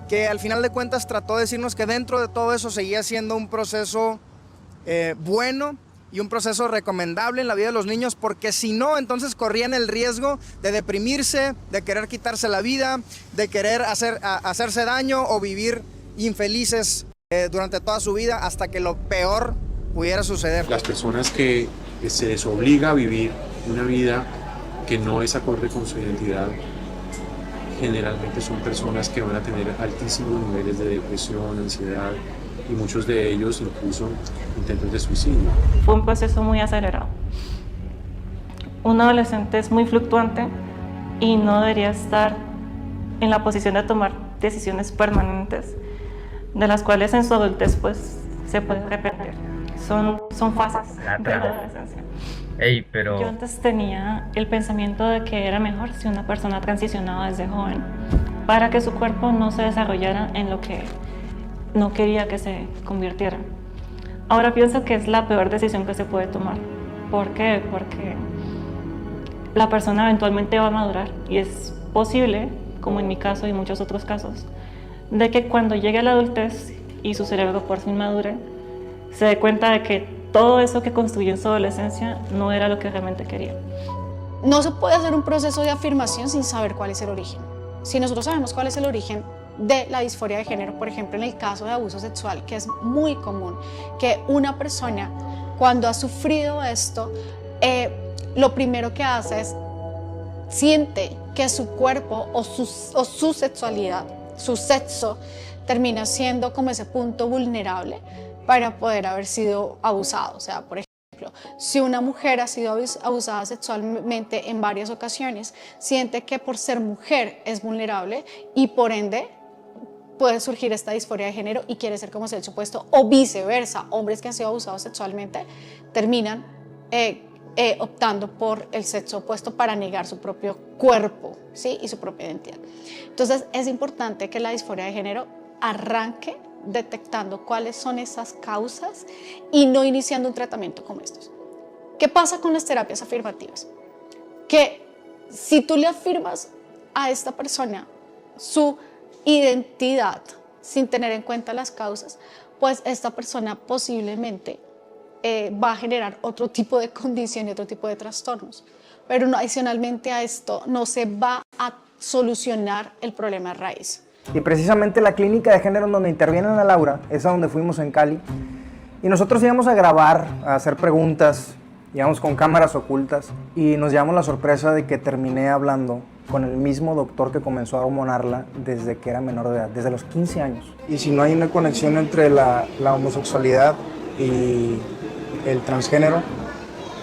que al final de cuentas trató de decirnos que dentro de todo eso seguía siendo un proceso bueno y un proceso recomendable en la vida de los niños, porque si no, entonces corrían el riesgo de deprimirse, de querer quitarse la vida, de querer hacerse daño o vivir infelices durante toda su vida hasta que lo peor pudiera suceder. Las personas que se les obliga a vivir una vida que no es acorde con su identidad, generalmente son personas que van a tener altísimos niveles de depresión, ansiedad y muchos de ellos incluso intentos de suicidio. Fue un proceso muy acelerado. Un adolescente es muy fluctuante y no debería estar en la posición de tomar decisiones permanentes, de las cuales en su adultez pues se puede arrepentir. Son fases de la adolescencia. Pero... Yo antes tenía el pensamiento de que era mejor si una persona transicionaba desde joven para que su cuerpo no se desarrollara en lo que no quería que se convirtiera. Ahora pienso que es la peor decisión que se puede tomar. ¿Por qué? Porque la persona eventualmente va a madurar y es posible, como en mi caso y muchos otros casos, de que cuando llegue a la adultez y su cerebro por fin madure, se dé cuenta de que todo eso que construyó en su adolescencia no era lo que realmente quería. No se puede hacer un proceso de afirmación sin saber cuál es el origen. Si nosotros sabemos cuál es el origen de la disforia de género, por ejemplo, en el caso de abuso sexual, que es muy común, que una persona cuando ha sufrido esto, lo primero que hace es siente que su cuerpo o su sexualidad, su sexo, termina siendo como ese punto vulnerable para poder haber sido abusado. O sea, por ejemplo, si una mujer ha sido abusada sexualmente en varias ocasiones, siente que por ser mujer es vulnerable y por ende puede surgir esta disforia de género y quiere ser como sexo opuesto, o viceversa, hombres que han sido abusados sexualmente terminan optando por el sexo opuesto para negar su propio cuerpo, ¿sí? Y su propia identidad. Entonces es importante que la disforia de género arranque detectando cuáles son esas causas y no iniciando un tratamiento como estos. ¿Qué pasa con las terapias afirmativas? Que si tú le afirmas a esta persona su identidad sin tener en cuenta las causas, pues esta persona posiblemente va a generar otro tipo de condición y otro tipo de trastornos. Pero no, adicionalmente a esto no se va a solucionar el problema de raíz. Y precisamente la clínica de género en donde interviene Ana Laura es a donde fuimos en Cali. Y nosotros íbamos a grabar, a hacer preguntas, íbamos con cámaras ocultas y nos llevamos la sorpresa de que terminé hablando con el mismo doctor que comenzó a hormonarla desde que era menor de edad, desde los 15 años. Y si no hay una conexión entre la homosexualidad y el transgénero,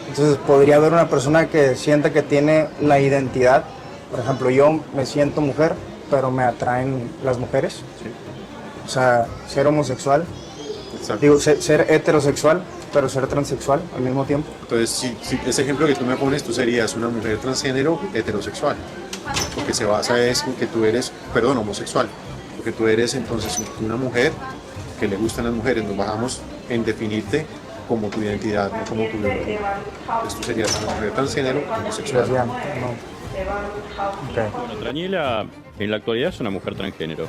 entonces podría haber una persona que sienta que tiene la identidad. Por ejemplo, yo me siento mujer, pero me atraen las mujeres. Sí. O sea, ser homosexual, digo, ser heterosexual, pero ser transexual al mismo tiempo. Entonces, si ese ejemplo que tú me pones, tú serías una mujer transgénero heterosexual. Lo que se basa es en que tú eres, homosexual. Porque tú eres entonces una mujer que le gustan las mujeres. Nos bajamos en definirte como tu identidad, no como tu biología. Entonces tú serías una mujer transgénero homosexual. Okay. Bueno, Daniela en la actualidad es una mujer transgénero.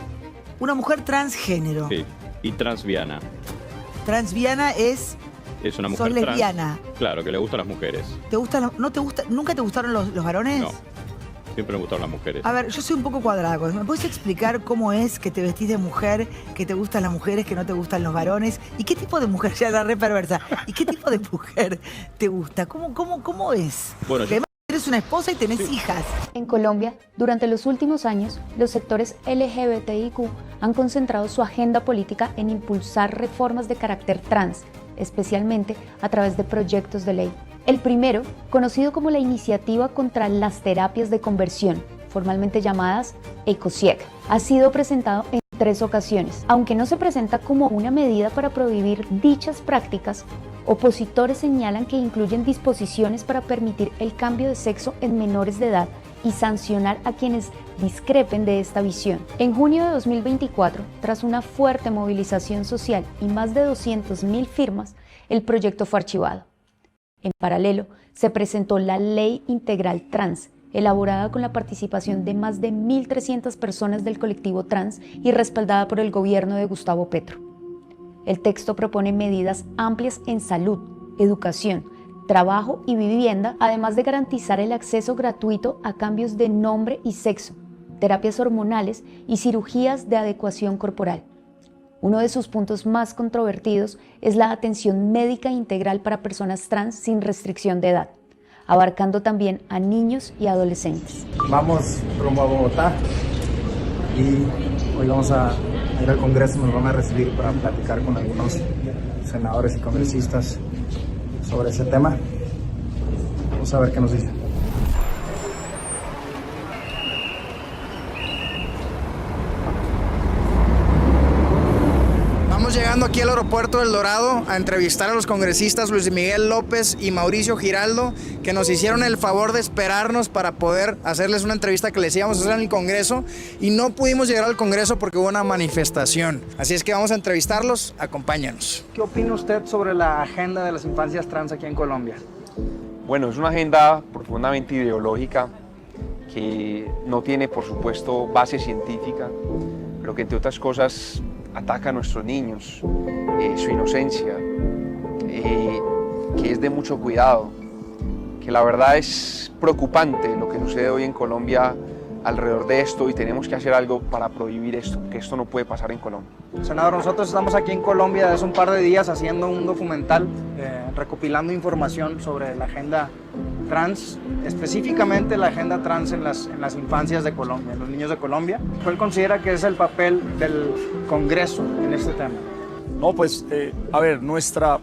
Una mujer transgénero. Sí, y transviana. Transviana es una mujer lesbiana. Claro, que le gustan las mujeres. ¿Te gusta, nunca te gustaron los varones? No, siempre me gustaron las mujeres. A ver, yo soy un poco cuadrada. ¿Me puedes explicar cómo es que te vestís de mujer, que te gustan las mujeres, que no te gustan los varones? ¿Y qué tipo de mujer? Ya la re perversa. ¿Y qué tipo de mujer te gusta? ¿Cómo es? Bueno, eres una esposa y tenés hijas. En Colombia, durante los últimos años, los sectores LGBTIQ han concentrado su agenda política en impulsar reformas de carácter trans, especialmente a través de proyectos de ley. El primero, conocido como la Iniciativa contra las Terapias de Conversión, formalmente llamadas ECOSIEC, ha sido presentado en 3 ocasiones. Aunque no se presenta como una medida para prohibir dichas prácticas, opositores señalan que incluyen disposiciones para permitir el cambio de sexo en menores de edad y sancionar a quienes discrepen de esta visión. En junio de 2024, tras una fuerte movilización social y más de 200.000 firmas, el proyecto fue archivado. En paralelo, se presentó la Ley Integral Trans, elaborada con la participación de más de 1.300 personas del colectivo trans y respaldada por el gobierno de Gustavo Petro. El texto propone medidas amplias en salud, educación, trabajo y vivienda, además de garantizar el acceso gratuito a cambios de nombre y sexo, terapias hormonales y cirugías de adecuación corporal. Uno de sus puntos más controvertidos es la atención médica integral para personas trans sin restricción de edad, abarcando también a niños y adolescentes. Vamos rumbo a Bogotá y hoy vamos a ir al Congreso, nos van a recibir para platicar con algunos senadores y congresistas sobre ese tema. Vamos a ver qué nos dicen. Llegando aquí al aeropuerto del Dorado a entrevistar a los congresistas Luis Miguel López y Mauricio Giraldo, que nos hicieron el favor de esperarnos para poder hacerles una entrevista que les íbamos a hacer en el Congreso, y no pudimos llegar al Congreso porque hubo una manifestación. Así es que vamos a entrevistarlos, acompáñanos. ¿Qué opina usted sobre la agenda de las infancias trans aquí en Colombia? Bueno, es una agenda profundamente ideológica que no tiene, por supuesto, base científica, pero que entre otras cosas ataca a nuestros niños, su inocencia, que es de mucho cuidado, que la verdad es preocupante lo que sucede hoy en Colombia alrededor de esto y tenemos que hacer algo para prohibir esto, que esto no puede pasar en Colombia. Senador, nosotros estamos aquí en Colombia desde un par de días haciendo un documental, recopilando información sobre la agenda trans, específicamente la agenda trans en las infancias de Colombia, en los niños de Colombia. ¿Cuál considera que es el papel del Congreso en este tema? No, pues, a ver, nuestra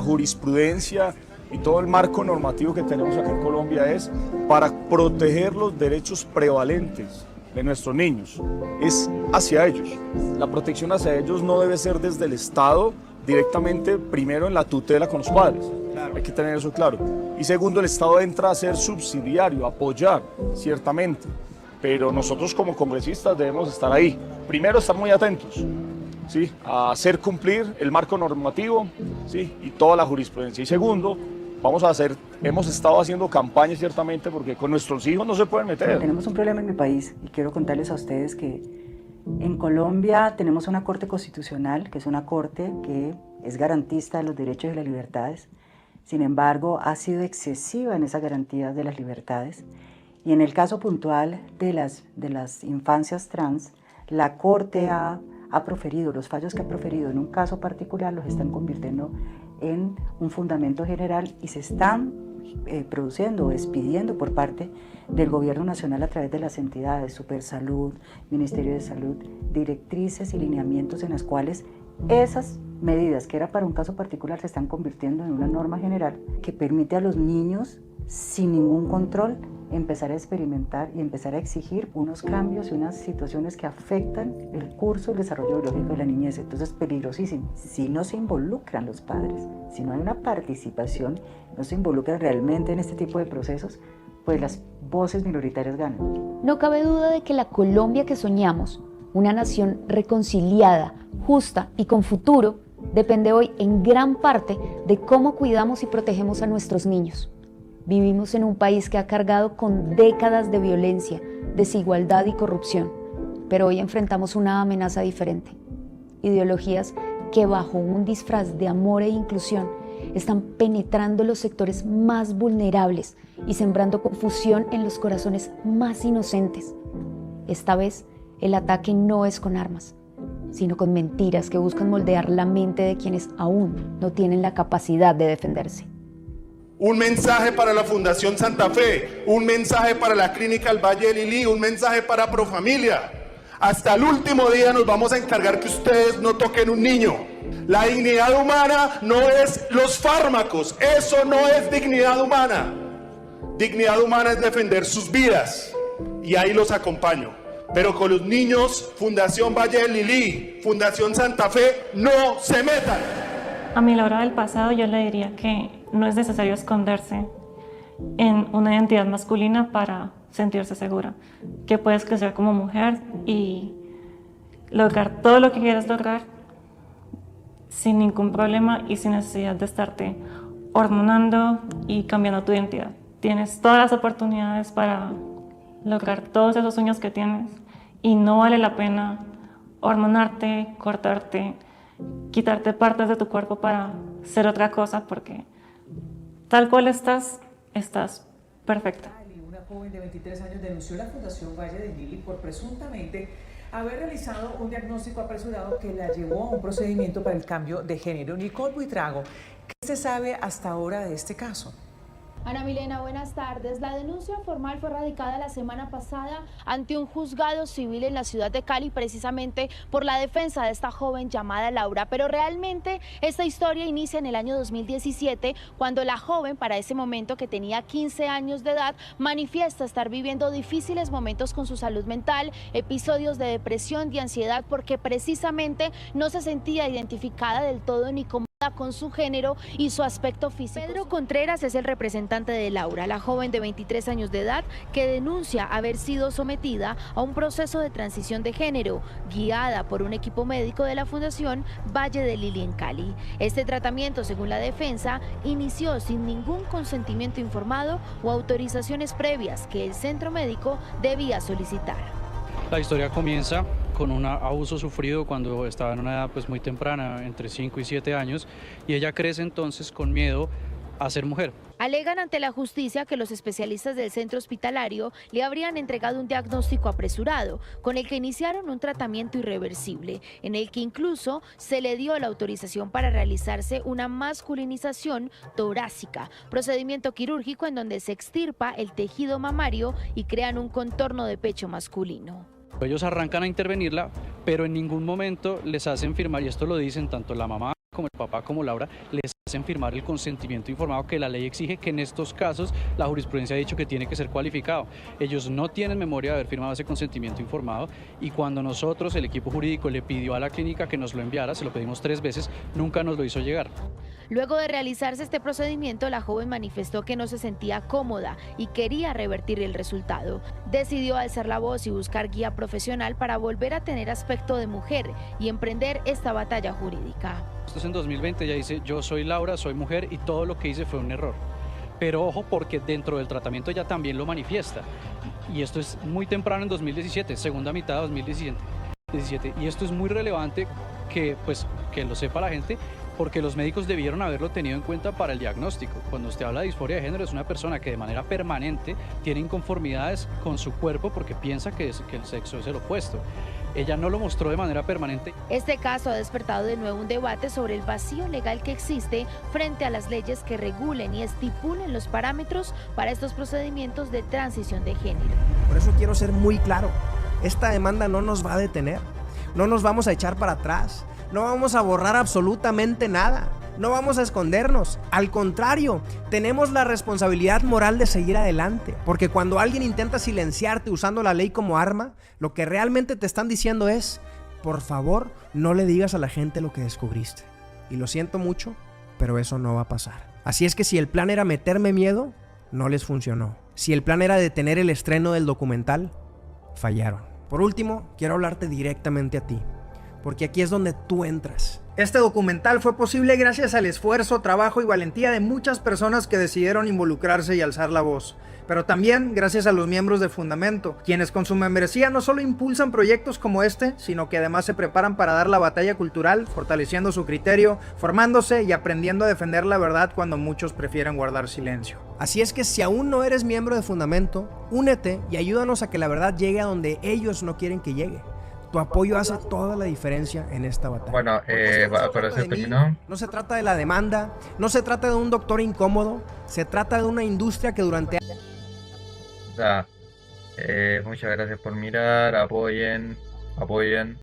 jurisprudencia y todo el marco normativo que tenemos acá en Colombia es para proteger los derechos prevalentes de nuestros niños, es hacia ellos. La protección hacia ellos no debe ser desde el Estado directamente, primero en la tutela con los padres, claro. Hay que tener eso claro. Y segundo, el Estado entra a ser subsidiario, apoyar, ciertamente, pero nosotros como congresistas debemos estar ahí. Primero, estar muy atentos, ¿sí?, a hacer cumplir el marco normativo, ¿sí?, y toda la jurisprudencia. Y segundo, hemos estado haciendo campañas ciertamente porque con nuestros hijos no se pueden meter. Tenemos un problema en mi país y quiero contarles a ustedes que en Colombia tenemos una Corte Constitucional, que es una corte que es garantista de los derechos y las libertades. Sin embargo, ha sido excesiva en esa garantía de las libertades. Y en el caso puntual de las infancias trans, la Corte ha proferido, los fallos que ha proferido en un caso particular los están convirtiendo en un fundamento general y se están produciendo o expidiendo por parte del Gobierno Nacional a través de las entidades, Supersalud, Ministerio de Salud, directrices y lineamientos en las cuales esas medidas que eran para un caso particular se están convirtiendo en una norma general que permite a los niños sin ningún control empezar a experimentar y empezar a exigir unos cambios y unas situaciones que afectan el curso, el desarrollo biológico de la niñez. Entonces es peligrosísimo. Si no se involucran los padres, si no hay una participación, no se involucran realmente en este tipo de procesos, pues las voces minoritarias ganan. No cabe duda de que la Colombia que soñamos, una nación reconciliada, justa y con futuro, depende hoy en gran parte de cómo cuidamos y protegemos a nuestros niños. Vivimos en un país que ha cargado con décadas de violencia, desigualdad y corrupción, pero hoy enfrentamos una amenaza diferente. Ideologías que bajo un disfraz de amor e inclusión están penetrando los sectores más vulnerables y sembrando confusión en los corazones más inocentes. Esta vez, el ataque no es con armas, sino con mentiras que buscan moldear la mente de quienes aún no tienen la capacidad de defenderse. Un mensaje para la Fundación Santa Fe, un mensaje para la Clínica El Valle de Lili, un mensaje para Profamilia. Hasta el último día nos vamos a encargar que ustedes no toquen un niño. La dignidad humana no es los fármacos, eso no es dignidad humana. Dignidad humana es defender sus vidas y ahí los acompaño. Pero con los niños, Fundación Valle de Lili, Fundación Santa Fe, no se metan. A mi Laura del pasado yo le diría que no es necesario esconderse en una identidad masculina para sentirse segura, que puedes crecer como mujer y lograr todo lo que quieras lograr sin ningún problema y sin necesidad de estarte hormonando y cambiando tu identidad. Tienes todas las oportunidades para lograr todos esos sueños que tienes y no vale la pena hormonarte, cortarte, quitarte partes de tu cuerpo para ser otra cosa, porque tal cual estás perfecta. Una joven de 23 años denunció a la Fundación Valle de Lili por presuntamente haber realizado un diagnóstico apresurado que la llevó a un procedimiento para el cambio de género. Nicole Buitrago, ¿qué se sabe hasta ahora de este caso? Ana Milena, buenas tardes. La denuncia formal fue radicada la semana pasada ante un juzgado civil en la ciudad de Cali, precisamente por la defensa de esta joven llamada Laura. Pero realmente esta historia inicia en el año 2017, cuando la joven, para ese momento que tenía 15 años de edad, manifiesta estar viviendo difíciles momentos con su salud mental, episodios de depresión y ansiedad, porque precisamente no se sentía identificada del todo ni como con su género y su aspecto físico. Pedro Contreras es el representante de Laura, la joven de 23 años de edad que denuncia haber sido sometida a un proceso de transición de género, guiada por un equipo médico de la Fundación Valle de Lili en Cali. Este tratamiento, según la defensa, inició sin ningún consentimiento informado o autorizaciones previas que el centro médico debía solicitar. La historia comienza con un abuso sufrido cuando estaba en una edad muy temprana, entre 5 y 7 años, y ella crece entonces con miedo a ser mujer. Alegan ante la justicia que los especialistas del centro hospitalario le habrían entregado un diagnóstico apresurado, con el que iniciaron un tratamiento irreversible, en el que incluso se le dio la autorización para realizarse una masculinización torácica, procedimiento quirúrgico en donde se extirpa el tejido mamario y crean un contorno de pecho masculino. Ellos arrancan a intervenirla, pero en ningún momento les hacen firmar, y esto lo dicen tanto la mamá como el papá como Laura, les hacen firmar el consentimiento informado que la ley exige, que en estos casos la jurisprudencia ha dicho que tiene que ser cualificado. Ellos no tienen memoria de haber firmado ese consentimiento informado, y cuando nosotros, el equipo jurídico, le pidió a la clínica que nos lo enviara, se lo pedimos 3 veces, nunca nos lo hizo llegar. Luego de realizarse este procedimiento, la joven manifestó que no se sentía cómoda y quería revertir el resultado. Decidió alzar la voz y buscar guía profesional para volver a tener aspecto de mujer y emprender esta batalla jurídica. Esto es en 2020, ella dice: yo soy Laura, soy mujer y todo lo que hice fue un error. Pero ojo, porque dentro del tratamiento ella también lo manifiesta. Y esto es muy temprano en 2017, segunda mitad de 2017. Y esto es muy relevante que lo sepa la gente, porque los médicos debieron haberlo tenido en cuenta para el diagnóstico. Cuando usted habla de disforia de género, es una persona que de manera permanente tiene inconformidades con su cuerpo porque piensa que el sexo es el opuesto. Ella no lo mostró de manera permanente. Este caso ha despertado de nuevo un debate sobre el vacío legal que existe frente a las leyes que regulen y estipulen los parámetros para estos procedimientos de transición de género. Por eso quiero ser muy claro, esta demanda no nos va a detener, no nos vamos a echar para atrás. No vamos a borrar absolutamente nada, no vamos a escondernos. Al contrario, tenemos la responsabilidad moral de seguir adelante. Porque cuando alguien intenta silenciarte usando la ley como arma, lo que realmente te están diciendo es: por favor, no le digas a la gente lo que descubriste. Y lo siento mucho, pero eso no va a pasar. Así es que si el plan era meterme miedo, no les funcionó. Si el plan era detener el estreno del documental, fallaron. Por último, quiero hablarte directamente a ti, porque aquí es donde tú entras. Este documental fue posible gracias al esfuerzo, trabajo y valentía de muchas personas que decidieron involucrarse y alzar la voz. Pero también gracias a los miembros de Fundamento, quienes con su membresía no solo impulsan proyectos como este, sino que además se preparan para dar la batalla cultural, fortaleciendo su criterio, formándose y aprendiendo a defender la verdad cuando muchos prefieren guardar silencio. Así es que si aún no eres miembro de Fundamento, únete y ayúdanos a que la verdad llegue a donde ellos no quieren que llegue. Tu apoyo hace toda la diferencia en esta batalla. Bueno, para ser terminado. No se trata de la demanda, no se trata de un doctor incómodo, se trata de una industria que durante... Muchas gracias por mirar, apoyen.